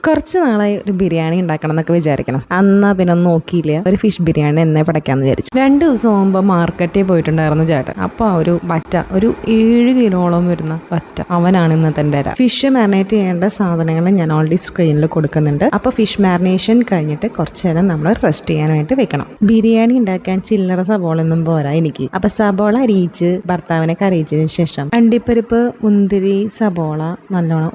കുറച്ച് നാളായി ഒരു ബിരിയാണി ഉണ്ടാക്കണം എന്നൊക്കെ വിചാരിക്കണം. അന്നാ പിന്നെ ഒന്നും നോക്കിയില്ല, ഒരു ഫിഷ് ബിരിയാണി എന്നെ പടയ്ക്കാന്ന് വിചാരിച്ചു. 2 ദിവസം മുമ്പ് മാർക്കറ്റിൽ പോയിട്ടുണ്ടായിരുന്നു ചേട്ടൻ. അപ്പോൾ ഒരു വറ്റ, ഒരു 7 കിലോളം വരുന്ന വറ്റ, അവനാണ് ഇന്നത്തെ എൻ്റെ തരാം. ഫിഷ് മാരിനേറ്റ് ചെയ്യേണ്ട സാധനങ്ങൾ ഞാൻ ഓൾറെഡി സ്ക്രീനിൽ കൊടുക്കുന്നുണ്ട്. അപ്പോൾ ഫിഷ് മാരിനേഷൻ കഴിഞ്ഞിട്ട് കുറച്ച് നേരം നമ്മൾ റെസ്റ്റ് ചെയ്യാനായിട്ട് വെക്കണം. ബിരിയാണി ഉണ്ടാക്കാൻ ചില്ലറ സബോളൊന്നും പോരാ എനിക്ക്. അപ്പോൾ സബോള അരിയിച്ച് ഭർത്താവിനെ കറിയിച്ചതിന് ശേഷം അണ്ടിപ്പരിപ്പ്, മുന്തിരി, സബോള നല്ലോണം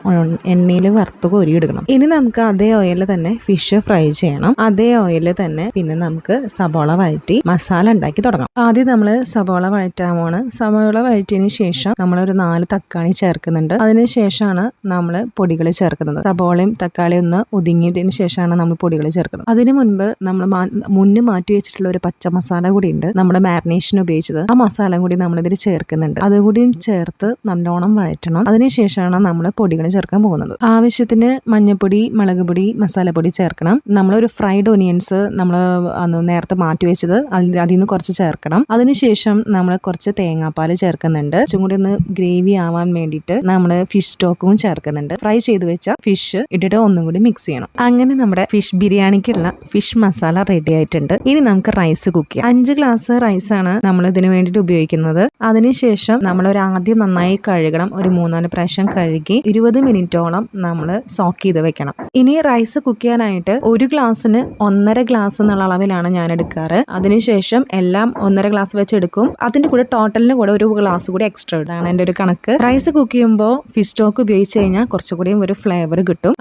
എണ്ണയിൽ വറുത്ത് കോരിയെടുക്കണം. ഇനി നമുക്ക് അതേ ഓയിലിൽ തന്നെ ഫിഷ് ഫ്രൈ ചെയ്യണം. അതേ ഓയിലിൽ തന്നെ പിന്നെ നമുക്ക് സബോള വഴറ്റി മസാല ഉണ്ടാക്കി തുടങ്ങാം. ആദ്യം നമ്മൾ സബോള വഴറ്റാമാണ്. സബോള വഴറ്റിയതിന് ശേഷം നമ്മളൊരു 4 തക്കാളി ചേർക്കുന്നുണ്ട്. അതിനുശേഷമാണ് നമ്മൾ പൊടികൾ ചേർക്കുന്നത്. സബോളയും തക്കാളിയും ഒന്ന് ഒതുങ്ങിയതിന് ശേഷമാണ് നമ്മൾ പൊടികൾ ചേർക്കുന്നത്. അതിന് മുൻപ് നമ്മൾ മുന്നേ മാറ്റി വെച്ചിട്ടുള്ള ഒരു പച്ച മസാല കൂടി ഉണ്ട്, നമ്മുടെ മാരിനേഷൻ ഉപയോഗിച്ചത്. ആ മസാല കൂടി നമ്മളിതിൽ ചേർക്കുന്നുണ്ട്. അതുകൂടി ചേർത്ത് നല്ലോണം വഴറ്റണം. അതിനുശേഷമാണ് നമ്മൾ പൊടികൾ ചേർക്കാൻ പോകുന്നത്. ആവശ്യത്തിന് മഞ്ഞൾപ്പൊടി, മുളക് പൊടി, മസാലപ്പൊടി ചേർക്കണം. നമ്മളൊരു ഫ്രൈഡ് ഒനിയൻസ് നമ്മൾ നേരത്തെ മാറ്റി വെച്ചത് അതിൽ നിന്ന് കുറച്ച് ചേർക്കണം. അതിനുശേഷം നമ്മൾ കുറച്ച് തേങ്ങാപ്പാൽ ചേർക്കുന്നുണ്ട്. കുറച്ചും കൂടി ഒന്ന് ഗ്രേവി ആവാൻ വേണ്ടിയിട്ട് നമ്മൾ ഫിഷ് സ്റ്റോക്കും ചേർക്കുന്നുണ്ട്. ഫ്രൈ ചെയ്ത് വെച്ച ഫിഷ് ഇട്ടിട്ട് ഒന്നും കൂടി മിക്സ് ചെയ്യണം. അങ്ങനെ നമ്മുടെ ഫിഷ് ബിരിയാണിക്കുള്ള ഫിഷ് മസാല റെഡി ആയിട്ടുണ്ട്. ഇനി നമുക്ക് റൈസ് കുക്ക് ചെയ്യാം. 5 ഗ്ലാസ് റൈസാണ് നമ്മൾ ഇതിന് വേണ്ടിയിട്ട് ഉപയോഗിക്കുന്നത്. അതിനുശേഷം നമ്മൾ ആദ്യം നന്നായി കഴുകണം. ഒരു 3-4 പ്രാവശ്യം കഴുകി 20 മിനിറ്റോളം നമ്മൾ സോക്ക് ചെയ്ത് വെക്കണം. ഇനി റൈസ് കുക്ക് ചെയ്യാനായിട്ട് 1 ഗ്ലാസ്സിന് 1.5 ഗ്ലാസ് എന്നുള്ള അളവിലാണ് ഞാൻ എടുക്കാറ്. അതിനുശേഷം എല്ലാം 1.5 ഗ്ലാസ് വെച്ച് എടുക്കും. അതിന്റെ കൂടെ ടോട്ടലിന് കൂടെ 1 ഗ്ലാസ് കൂടി എക്സ്ട്രാ ഇടാണ് എൻ്റെ ഒരു കണക്ക്. റൈസ് കുക്ക് ചെയ്യുമ്പോൾ ഫിഷ് സ്റ്റോക്ക് ഉപയോഗിച്ച് കഴിഞ്ഞാൽ കുറച്ചുകൂടിയും ഒരു ഫ്ലേവർ കിട്ടും.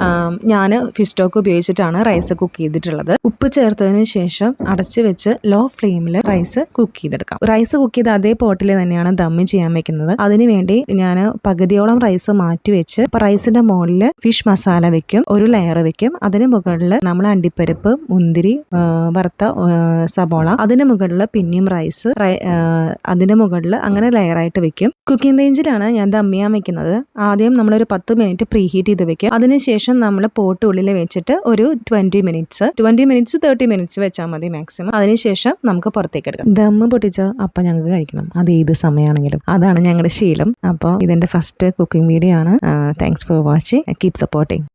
ഞാൻ ഫിഷ് സ്റ്റോക്ക് ഉപയോഗിച്ചിട്ടാണ് റൈസ് കുക്ക് ചെയ്തിട്ടുള്ളത്. ഉപ്പ് ചേർത്തതിന് ശേഷം അടച്ചു വെച്ച് ലോ ഫ്ലെയിമിൽ റൈസ് കുക്ക് ചെയ്തെടുക്കാം. റൈസ് കുക്ക് ചെയ്ത് അതേ പോട്ടിൽ തന്നെയാണ് ദമ്മ് ചെയ്യാൻ വെക്കുന്നത്. അതിനുവേണ്ടി ഞാൻ പകുതിയോളം റൈസ് മാറ്റി വെച്ച് റൈസിന്റെ മുകളിൽ ഫിഷ് മസാല വെക്കും, ഒരു ലെയർ വെക്കും. അതിന് മുകളിൽ നമ്മൾ അണ്ടിപ്പരിപ്പ്, മുന്തിരി, വറുത്ത സബോള, അതിന് മുകളിൽ പിന്നെയും റൈസ്, അതിന്റെ മുകളിൽ അങ്ങനെ ലെയറായിട്ട് വെക്കും. കുക്കിംഗ് റേഞ്ചിലാണ് ഞാൻ ദം ചെയ്യാൻ വെക്കുന്നത്. ആദ്യം നമ്മളൊരു 10 മിനിറ്റ് പ്രീ ഹീറ്റ് ചെയ്ത് വെക്കും. അതിനുശേഷം നമ്മൾ പോട്ട് ഉള്ളിൽ വെച്ചിട്ട് ഒരു 20 മിനിറ്റ്സ് 30 മിനിറ്റ്സ് വെച്ചാൽ മതി മാക്സിമം. അതിനുശേഷം നമുക്ക് പുറത്തേക്ക് എടുക്കാം. ദമ്മ് പൊട്ടിച്ച അപ്പം ഞങ്ങൾക്ക് കഴിക്കണം, അത് ഏത് സമയമാണെങ്കിലും. അതാണ് ഞങ്ങളുടെ ശീലം. അപ്പോൾ ഇതിന്റെ ഫസ്റ്റ് കുക്കിംഗ് വീഡിയോ ആണ്. Thanks for watching. Keep supporting.